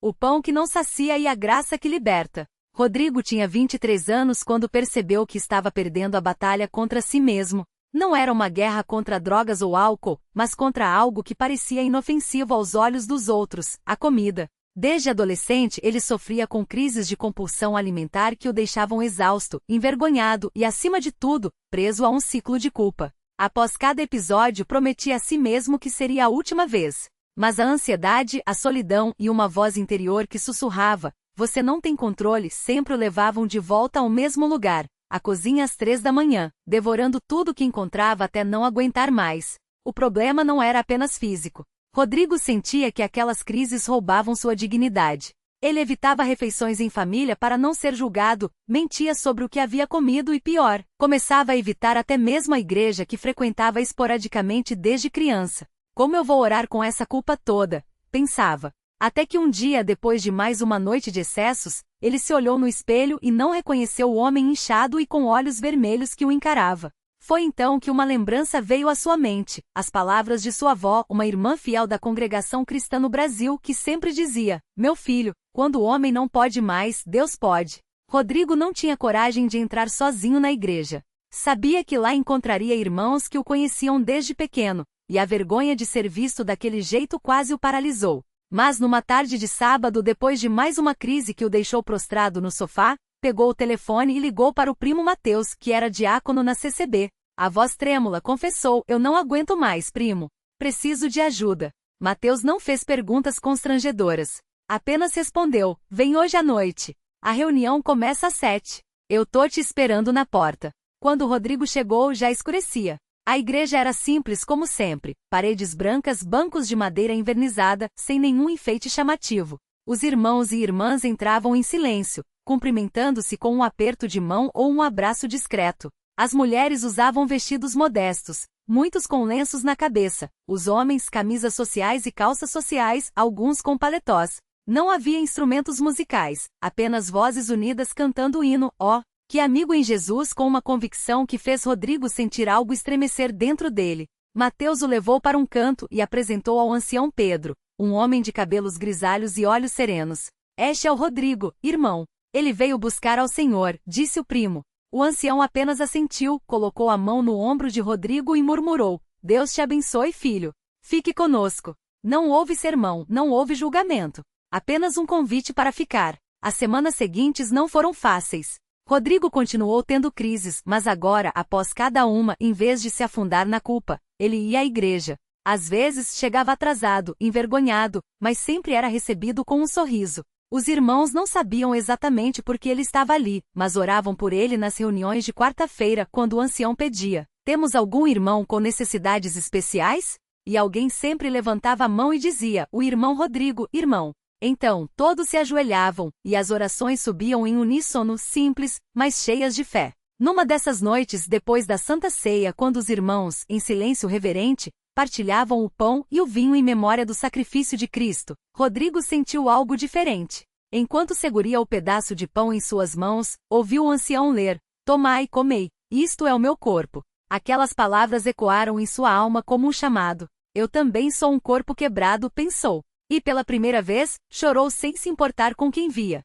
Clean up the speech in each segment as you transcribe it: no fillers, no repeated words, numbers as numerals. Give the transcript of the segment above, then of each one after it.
O pão que não sacia e a graça que liberta. Rodrigo tinha 23 anos quando percebeu que estava perdendo a batalha contra si mesmo. Não era uma guerra contra drogas ou álcool, mas contra algo que parecia inofensivo aos olhos dos outros, a comida. Desde adolescente ele sofria com crises de compulsão alimentar que o deixavam exausto, envergonhado e, acima de tudo, preso a um ciclo de culpa. Após cada episódio prometia a si mesmo que seria a última vez. Mas a ansiedade, a solidão e uma voz interior que sussurrava, "Você não tem controle", sempre o levavam de volta ao mesmo lugar, a cozinha às 3 da manhã, devorando tudo que encontrava até não aguentar mais. O problema não era apenas físico. Rodrigo sentia que aquelas crises roubavam sua dignidade. Ele evitava refeições em família para não ser julgado, mentia sobre o que havia comido e, pior, começava a evitar até mesmo a igreja que frequentava esporadicamente desde criança. Como eu vou orar com essa culpa toda? Pensava. Até que um dia, depois de mais uma noite de excessos, ele se olhou no espelho e não reconheceu o homem inchado e com olhos vermelhos que o encarava. Foi então que uma lembrança veio à sua mente, as palavras de sua avó, uma irmã fiel da congregação cristã no Brasil, que sempre dizia: "Meu filho, quando o homem não pode mais, Deus pode." Rodrigo não tinha coragem de entrar sozinho na igreja. Sabia que lá encontraria irmãos que o conheciam desde pequeno, e a vergonha de ser visto daquele jeito quase o paralisou. Mas numa tarde de sábado, depois de mais uma crise que o deixou prostrado no sofá, pegou o telefone e ligou para o primo Mateus, que era diácono na CCB. A voz trêmula confessou: "Eu não aguento mais, primo. Preciso de ajuda." Mateus não fez perguntas constrangedoras. Apenas respondeu: "Vem hoje à noite. A reunião começa às 7. Eu tô te esperando na porta." Quando Rodrigo chegou, já escurecia. A igreja era simples como sempre, paredes brancas, bancos de madeira envernizada, sem nenhum enfeite chamativo. Os irmãos e irmãs entravam em silêncio, cumprimentando-se com um aperto de mão ou um abraço discreto. As mulheres usavam vestidos modestos, muitos com lenços na cabeça, os homens camisas sociais e calças sociais, alguns com paletós. Não havia instrumentos musicais, apenas vozes unidas cantando o hino, "Ó, que amigo em Jesus", com uma convicção que fez Rodrigo sentir algo estremecer dentro dele. Mateus o levou para um canto e apresentou ao ancião Pedro, um homem de cabelos grisalhos e olhos serenos. "Este é o Rodrigo, irmão. Ele veio buscar ao Senhor", disse o primo. O ancião apenas assentiu, colocou a mão no ombro de Rodrigo e murmurou: "Deus te abençoe, filho. Fique conosco." Não houve sermão, não houve julgamento. Apenas um convite para ficar. As semanas seguintes não foram fáceis. Rodrigo continuou tendo crises, mas agora, após cada uma, em vez de se afundar na culpa, ele ia à igreja. Às vezes chegava atrasado, envergonhado, mas sempre era recebido com um sorriso. Os irmãos não sabiam exatamente por que ele estava ali, mas oravam por ele nas reuniões de quarta-feira, quando o ancião pedia: "Temos algum irmão com necessidades especiais?" E alguém sempre levantava a mão e dizia: "O irmão Rodrigo, irmão." Então, todos se ajoelhavam, e as orações subiam em uníssono, simples, mas cheias de fé. Numa dessas noites, depois da Santa Ceia, quando os irmãos, em silêncio reverente, partilhavam o pão e o vinho em memória do sacrifício de Cristo, Rodrigo sentiu algo diferente. Enquanto seguria o pedaço de pão em suas mãos, ouviu o ancião ler: "Tomai e comei, isto é o meu corpo." Aquelas palavras ecoaram em sua alma como um chamado. "Eu também sou um corpo quebrado", pensou. E pela primeira vez, chorou sem se importar com quem via.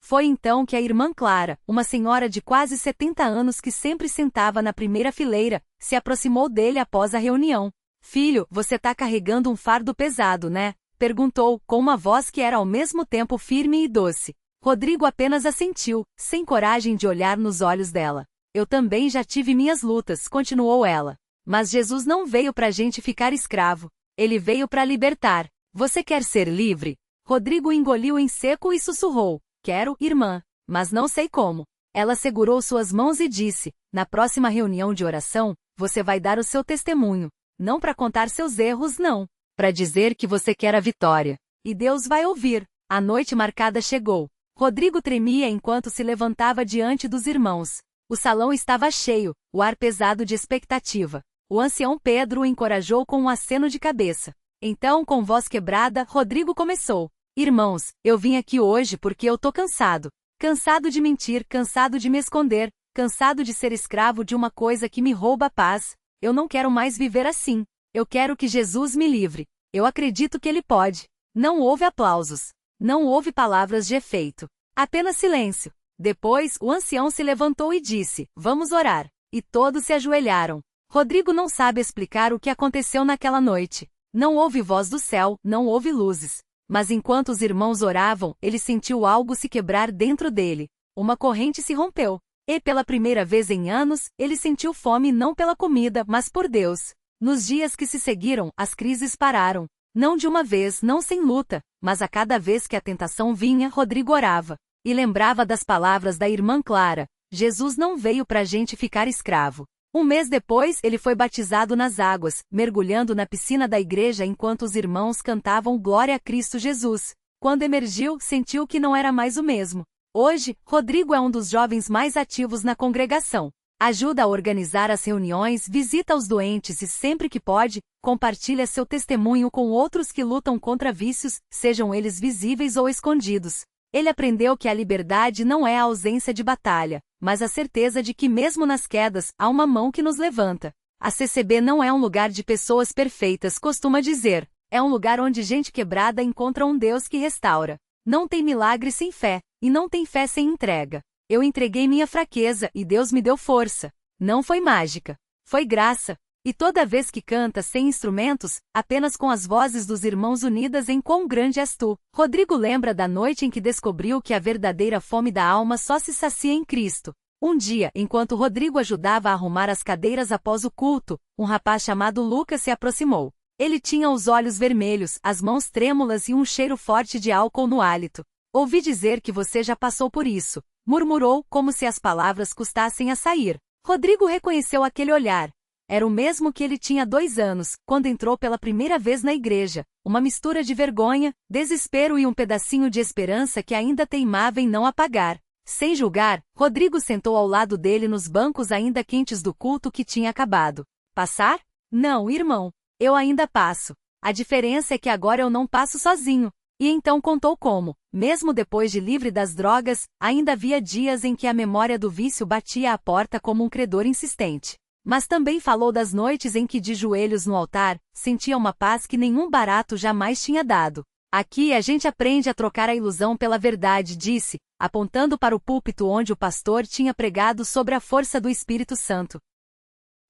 Foi então que a irmã Clara, uma senhora de quase 70 anos que sempre sentava na primeira fileira, se aproximou dele após a reunião. "Filho, você tá carregando um fardo pesado, né?" perguntou, com uma voz que era ao mesmo tempo firme e doce. Rodrigo apenas assentiu, sem coragem de olhar nos olhos dela. "Eu também já tive minhas lutas", continuou ela. "Mas Jesus não veio pra gente ficar escravo. Ele veio pra libertar. Você quer ser livre?" Rodrigo engoliu em seco e sussurrou: "Quero, irmã, mas não sei como." Ela segurou suas mãos e disse: "Na próxima reunião de oração, você vai dar o seu testemunho. Não para contar seus erros, não. Para dizer que você quer a vitória. E Deus vai ouvir." A noite marcada chegou. Rodrigo tremia enquanto se levantava diante dos irmãos. O salão estava cheio, o ar pesado de expectativa. O ancião Pedro o encorajou com um aceno de cabeça. Então, com voz quebrada, Rodrigo começou: "Irmãos, eu vim aqui hoje porque eu tô cansado. Cansado de mentir, cansado de me esconder, cansado de ser escravo de uma coisa que me rouba a paz. Eu não quero mais viver assim. Eu quero que Jesus me livre. Eu acredito que Ele pode." Não houve aplausos. Não houve palavras de efeito. Apenas silêncio. Depois, o ancião se levantou e disse: "Vamos orar." E todos se ajoelharam. Rodrigo não sabe explicar o que aconteceu naquela noite. Não houve voz do céu, não houve luzes. Mas enquanto os irmãos oravam, ele sentiu algo se quebrar dentro dele. Uma corrente se rompeu. E pela primeira vez em anos, ele sentiu fome não pela comida, mas por Deus. Nos dias que se seguiram, as crises pararam. Não de uma vez, não sem luta, mas a cada vez que a tentação vinha, Rodrigo orava. E lembrava das palavras da irmã Clara: Jesus não veio pra gente ficar escravo. Um mês depois, ele foi batizado nas águas, mergulhando na piscina da igreja enquanto os irmãos cantavam Glória a Cristo Jesus. Quando emergiu, sentiu que não era mais o mesmo. Hoje, Rodrigo é um dos jovens mais ativos na congregação. Ajuda a organizar as reuniões, visita os doentes e, sempre que pode, compartilha seu testemunho com outros que lutam contra vícios, sejam eles visíveis ou escondidos. Ele aprendeu que a liberdade não é a ausência de batalha, mas a certeza de que mesmo nas quedas, há uma mão que nos levanta. A CCB não é um lugar de pessoas perfeitas, costuma dizer. É um lugar onde gente quebrada encontra um Deus que restaura. Não tem milagre sem fé, e não tem fé sem entrega. Eu entreguei minha fraqueza e Deus me deu força. Não foi mágica. Foi graça. E toda vez que canta sem instrumentos, apenas com as vozes dos irmãos unidas em Quão Grande És Tu, Rodrigo lembra da noite em que descobriu que a verdadeira fome da alma só se sacia em Cristo. Um dia, enquanto Rodrigo ajudava a arrumar as cadeiras após o culto, um rapaz chamado Lucas se aproximou. Ele tinha os olhos vermelhos, as mãos trêmulas e um cheiro forte de álcool no hálito. "Ouvi dizer que você já passou por isso", murmurou, como se as palavras custassem a sair. Rodrigo reconheceu aquele olhar. Era o mesmo que ele tinha 2 anos, quando entrou pela primeira vez na igreja. Uma mistura de vergonha, desespero e um pedacinho de esperança que ainda teimava em não apagar. Sem julgar, Rodrigo sentou ao lado dele nos bancos ainda quentes do culto que tinha acabado. "Passar? Não, irmão. Eu ainda passo. A diferença é que agora eu não passo sozinho." E então contou como, mesmo depois de livre das drogas, ainda havia dias em que a memória do vício batia à porta como um credor insistente. Mas também falou das noites em que, de joelhos no altar, sentia uma paz que nenhum barato jamais tinha dado. "Aqui a gente aprende a trocar a ilusão pela verdade", disse, apontando para o púlpito onde o pastor tinha pregado sobre a força do Espírito Santo.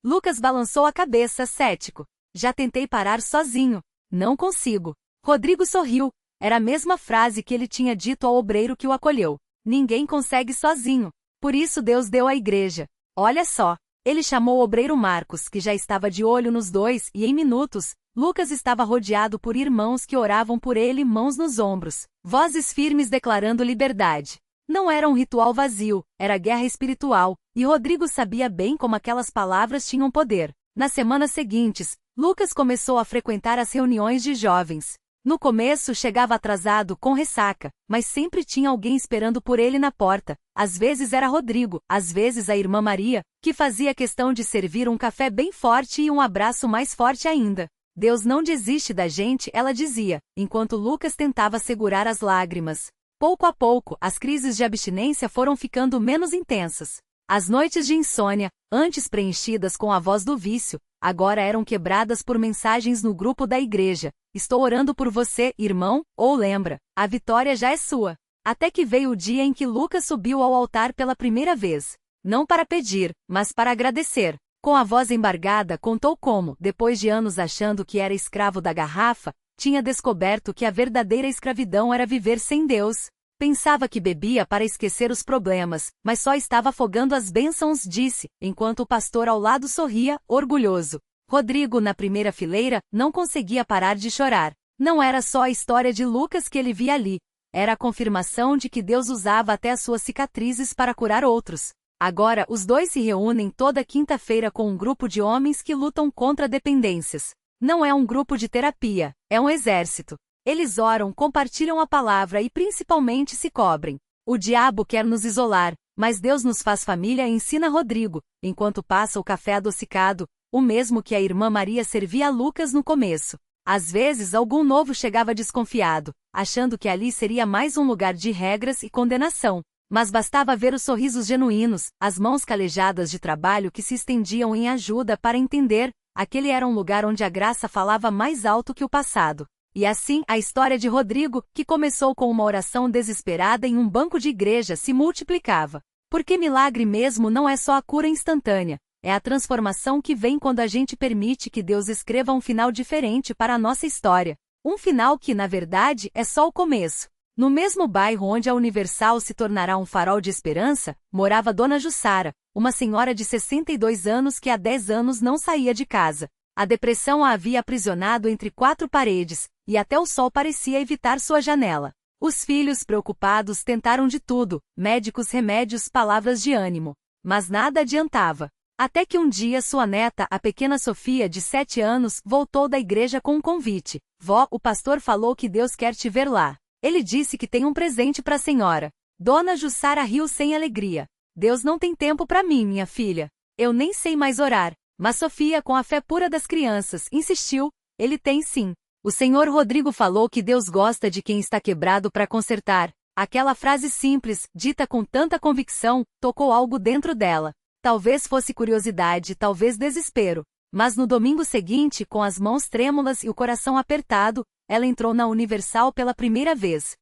Lucas balançou a cabeça, cético. "Já tentei parar sozinho. Não consigo." Rodrigo sorriu. Era a mesma frase que ele tinha dito ao obreiro que o acolheu. Ninguém consegue sozinho. Por isso Deus deu à igreja. Olha só. Ele chamou o obreiro Marcos, que já estava de olho nos dois, e em minutos, Lucas estava rodeado por irmãos que oravam por ele, mãos nos ombros, vozes firmes declarando liberdade. Não era um ritual vazio, era guerra espiritual, e Rodrigo sabia bem como aquelas palavras tinham poder. Nas semanas seguintes, Lucas começou a frequentar as reuniões de jovens. No começo chegava atrasado, com ressaca, mas sempre tinha alguém esperando por ele na porta. Às vezes era Rodrigo, às vezes a irmã Maria, que fazia questão de servir um café bem forte e um abraço mais forte ainda. "Deus não desiste da gente", ela dizia, enquanto Lucas tentava segurar as lágrimas. Pouco a pouco, as crises de abstinência foram ficando menos intensas. As noites de insônia, antes preenchidas com a voz do vício, agora eram quebradas por mensagens no grupo da igreja. "Estou orando por você, irmão", ou "Lembra, a vitória já é sua." Até que veio o dia em que Lucas subiu ao altar pela primeira vez. Não para pedir, mas para agradecer. Com a voz embargada, contou como, depois de anos achando que era escravo da garrafa, tinha descoberto que a verdadeira escravidão era viver sem Deus. Pensava que bebia para esquecer os problemas, mas só estava afogando as bênçãos, disse, enquanto o pastor ao lado sorria, orgulhoso. Rodrigo, na primeira fileira, não conseguia parar de chorar. Não era só a história de Lucas que ele via ali. Era a confirmação de que Deus usava até as suas cicatrizes para curar outros. Agora, os dois se reúnem toda quinta-feira com um grupo de homens que lutam contra dependências. Não é um grupo de terapia, é um exército. Eles oram, compartilham a palavra e principalmente se cobrem. O diabo quer nos isolar, mas Deus nos faz família e ensina Rodrigo, enquanto passa o café adocicado, o mesmo que a irmã Maria servia a Lucas no começo. Às vezes algum novo chegava desconfiado, achando que ali seria mais um lugar de regras e condenação. Mas bastava ver os sorrisos genuínos, as mãos calejadas de trabalho que se estendiam em ajuda para entender, aquele era um lugar onde a graça falava mais alto que o passado. E assim, a história de Rodrigo, que começou com uma oração desesperada em um banco de igreja, se multiplicava. Porque milagre mesmo não é só a cura instantânea, é a transformação que vem quando a gente permite que Deus escreva um final diferente para a nossa história. Um final que, na verdade, é só o começo. No mesmo bairro onde a Universal se tornará um farol de esperança, morava Dona Jussara, uma senhora de 62 anos que há 10 anos não saía de casa. A depressão a havia aprisionado entre 4 paredes, e até o sol parecia evitar sua janela. Os filhos, preocupados, tentaram de tudo, médicos, remédios, palavras de ânimo. Mas nada adiantava. Até que um dia sua neta, a pequena Sofia, de 7 anos, voltou da igreja com um convite. Vó, o pastor falou que Deus quer te ver lá. Ele disse que tem um presente para a senhora. Dona Jussara riu sem alegria. Deus não tem tempo para mim, minha filha. Eu nem sei mais orar. Mas Sofia, com a fé pura das crianças, insistiu. Ele tem sim. O senhor Rodrigo falou que Deus gosta de quem está quebrado para consertar. Aquela frase simples, dita com tanta convicção, tocou algo dentro dela. Talvez fosse curiosidade, talvez desespero. Mas no domingo seguinte, com as mãos trêmulas e o coração apertado, ela entrou na Universal pela primeira vez.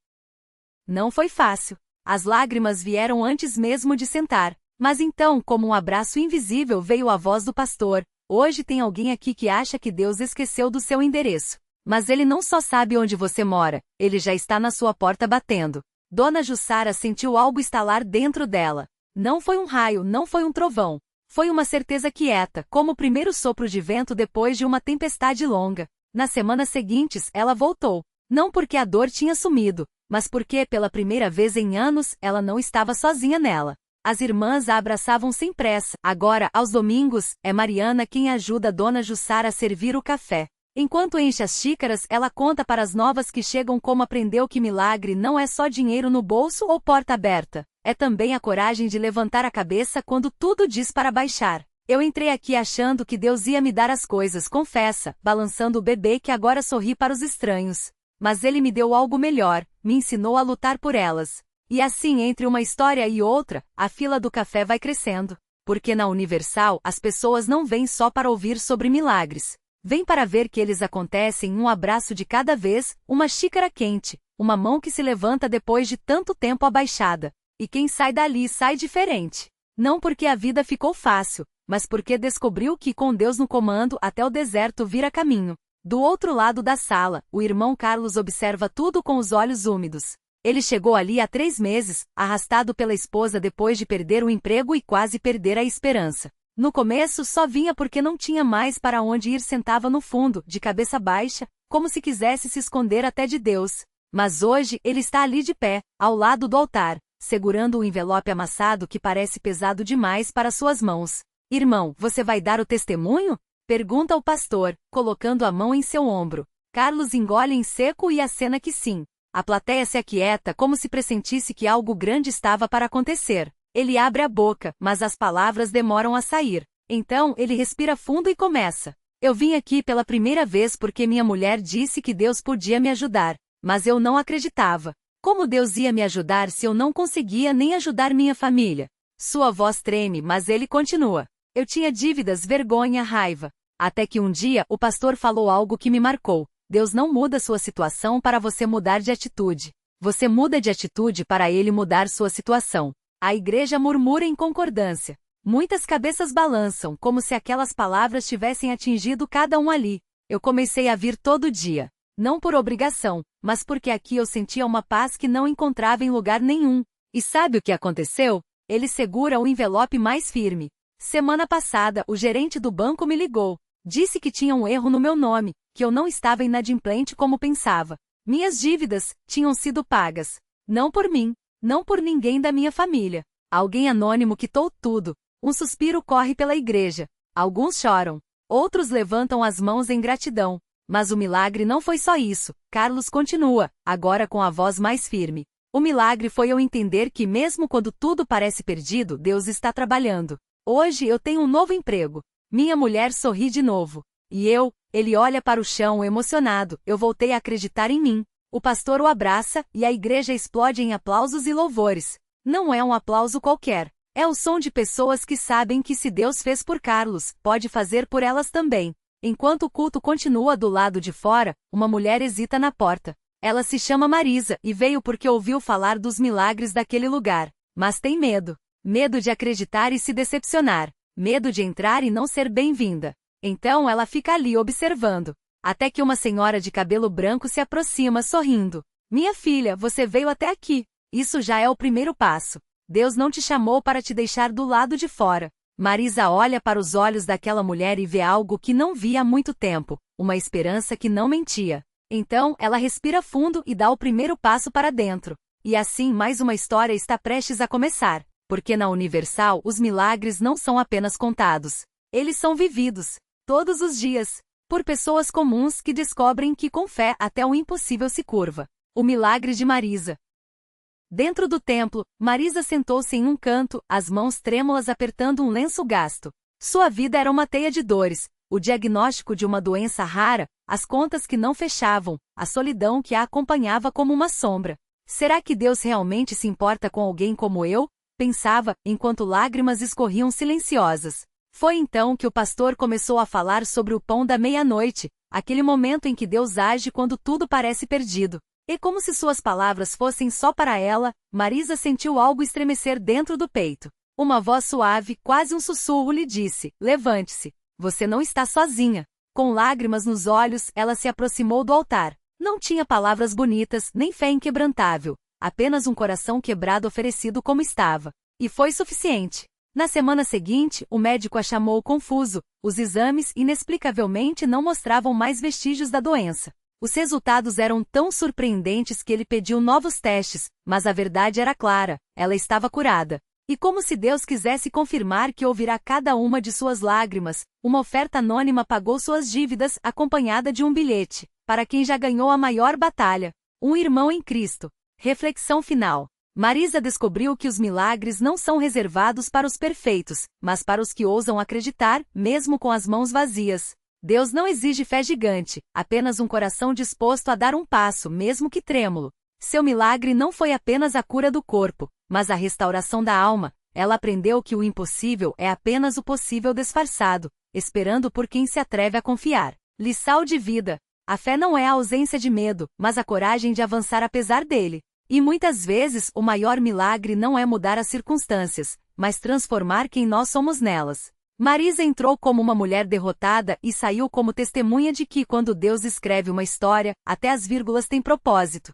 Não foi fácil. As lágrimas vieram antes mesmo de sentar. Mas então, como um abraço invisível, veio a voz do pastor. Hoje tem alguém aqui que acha que Deus esqueceu do seu endereço. Mas ele não só sabe onde você mora, ele já está na sua porta batendo. Dona Jussara sentiu algo estalar dentro dela. Não foi um raio, não foi um trovão. Foi uma certeza quieta, como o primeiro sopro de vento depois de uma tempestade longa. Nas semanas seguintes, ela voltou. Não porque a dor tinha sumido, mas porque, pela primeira vez em anos, ela não estava sozinha nela. As irmãs a abraçavam sem pressa. Agora, aos domingos, é Mariana quem ajuda Dona Jussara a servir o café. Enquanto enche as xícaras, ela conta para as novas que chegam como aprendeu que milagre não é só dinheiro no bolso ou porta aberta. É também a coragem de levantar a cabeça quando tudo diz para baixar. Eu entrei aqui achando que Deus ia me dar as coisas, confessa, balançando o bebê que agora sorri para os estranhos. Mas ele me deu algo melhor, me ensinou a lutar por elas. E assim, entre uma história e outra, a fila do café vai crescendo. Porque na Universal, as pessoas não vêm só para ouvir sobre milagres. Vêm para ver que eles acontecem um abraço de cada vez, uma xícara quente, uma mão que se levanta depois de tanto tempo abaixada. E quem sai dali sai diferente. Não porque a vida ficou fácil, mas porque descobriu que com Deus no comando até o deserto vira caminho. Do outro lado da sala, o irmão Carlos observa tudo com os olhos úmidos. Ele chegou ali há 3 meses, arrastado pela esposa depois de perder o emprego e quase perder a esperança. No começo só vinha porque não tinha mais para onde ir, sentava no fundo, de cabeça baixa, como se quisesse se esconder até de Deus. Mas hoje ele está ali de pé, ao lado do altar, segurando o envelope amassado que parece pesado demais para suas mãos. Irmão, você vai dar o testemunho? Pergunta o pastor, colocando a mão em seu ombro. Carlos engole em seco e acena que sim. A plateia se aquieta como se pressentisse que algo grande estava para acontecer. Ele abre a boca, mas as palavras demoram a sair. Então, ele respira fundo e começa. Eu vim aqui pela primeira vez porque minha mulher disse que Deus podia me ajudar. Mas eu não acreditava. Como Deus ia me ajudar se eu não conseguia nem ajudar minha família? Sua voz treme, mas ele continua. Eu tinha dívidas, vergonha, raiva. Até que um dia, o pastor falou algo que me marcou. Deus não muda sua situação para você mudar de atitude. Você muda de atitude para ele mudar sua situação. A igreja murmura em concordância. Muitas cabeças balançam, como se aquelas palavras tivessem atingido cada um ali. Eu comecei a vir todo dia. Não por obrigação, mas porque aqui eu sentia uma paz que não encontrava em lugar nenhum. E sabe o que aconteceu? Ele segura o envelope mais firme. Semana passada, o gerente do banco me ligou. Disse que tinha um erro no meu nome, que eu não estava inadimplente como pensava. Minhas dívidas tinham sido pagas. Não por mim. Não por ninguém da minha família. Alguém anônimo quitou tudo. Um suspiro corre pela igreja. Alguns choram. Outros levantam as mãos em gratidão. Mas o milagre não foi só isso. Carlos continua, agora com a voz mais firme. O milagre foi eu entender que mesmo quando tudo parece perdido, Deus está trabalhando. Hoje eu tenho um novo emprego. Minha mulher sorri de novo. E ele olha para o chão emocionado. Eu voltei a acreditar em mim. O pastor o abraça, e a igreja explode em aplausos e louvores. Não é um aplauso qualquer. É o som de pessoas que sabem que se Deus fez por Carlos, pode fazer por elas também. Enquanto o culto continua do lado de fora, uma mulher hesita na porta. Ela se chama Marisa e veio porque ouviu falar dos milagres daquele lugar. Mas tem medo. Medo de acreditar e se decepcionar. Medo de entrar e não ser bem-vinda. Então ela fica ali observando. Até que uma senhora de cabelo branco se aproxima sorrindo. Minha filha, você veio até aqui. Isso já é o primeiro passo. Deus não te chamou para te deixar do lado de fora. Marisa olha para os olhos daquela mulher e vê algo que não via há muito tempo. Uma esperança que não mentia. Então, ela respira fundo e dá o primeiro passo para dentro. E assim mais uma história está prestes a começar. Porque na Universal os milagres não são apenas contados. Eles são vividos. Todos os dias. Por pessoas comuns que descobrem que com fé até o impossível se curva. O milagre de Marisa. Dentro do templo, Marisa sentou-se em um canto, as mãos trêmulas apertando um lenço gasto. Sua vida era uma teia de dores. O diagnóstico de uma doença rara, as contas que não fechavam, a solidão que a acompanhava como uma sombra. Será que Deus realmente se importa com alguém como eu? Pensava, enquanto lágrimas escorriam silenciosas. Foi então que o pastor começou a falar sobre o pão da meia-noite, aquele momento em que Deus age quando tudo parece perdido. E como se suas palavras fossem só para ela, Marisa sentiu algo estremecer dentro do peito. Uma voz suave, quase um sussurro, lhe disse: levante-se. Você não está sozinha. Com lágrimas nos olhos, ela se aproximou do altar. Não tinha palavras bonitas, nem fé inquebrantável. Apenas um coração quebrado oferecido como estava. E foi suficiente. Na semana seguinte, o médico a chamou confuso. Os exames, inexplicavelmente, não mostravam mais vestígios da doença. Os resultados eram tão surpreendentes que ele pediu novos testes, mas a verdade era clara: ela estava curada. E como se Deus quisesse confirmar que ouvirá cada uma de suas lágrimas, uma oferta anônima pagou suas dívidas acompanhada de um bilhete, para quem já ganhou a maior batalha. Um irmão em Cristo. Reflexão final. Marisa descobriu que os milagres não são reservados para os perfeitos, mas para os que ousam acreditar, mesmo com as mãos vazias. Deus não exige fé gigante, apenas um coração disposto a dar um passo, mesmo que trêmulo. Seu milagre não foi apenas a cura do corpo, mas a restauração da alma. Ela aprendeu que o impossível é apenas o possível disfarçado, esperando por quem se atreve a confiar. Lição de vida. A fé não é a ausência de medo, mas a coragem de avançar apesar dele. E muitas vezes, o maior milagre não é mudar as circunstâncias, mas transformar quem nós somos nelas. Marisa entrou como uma mulher derrotada e saiu como testemunha de que, quando Deus escreve uma história, até as vírgulas têm propósito.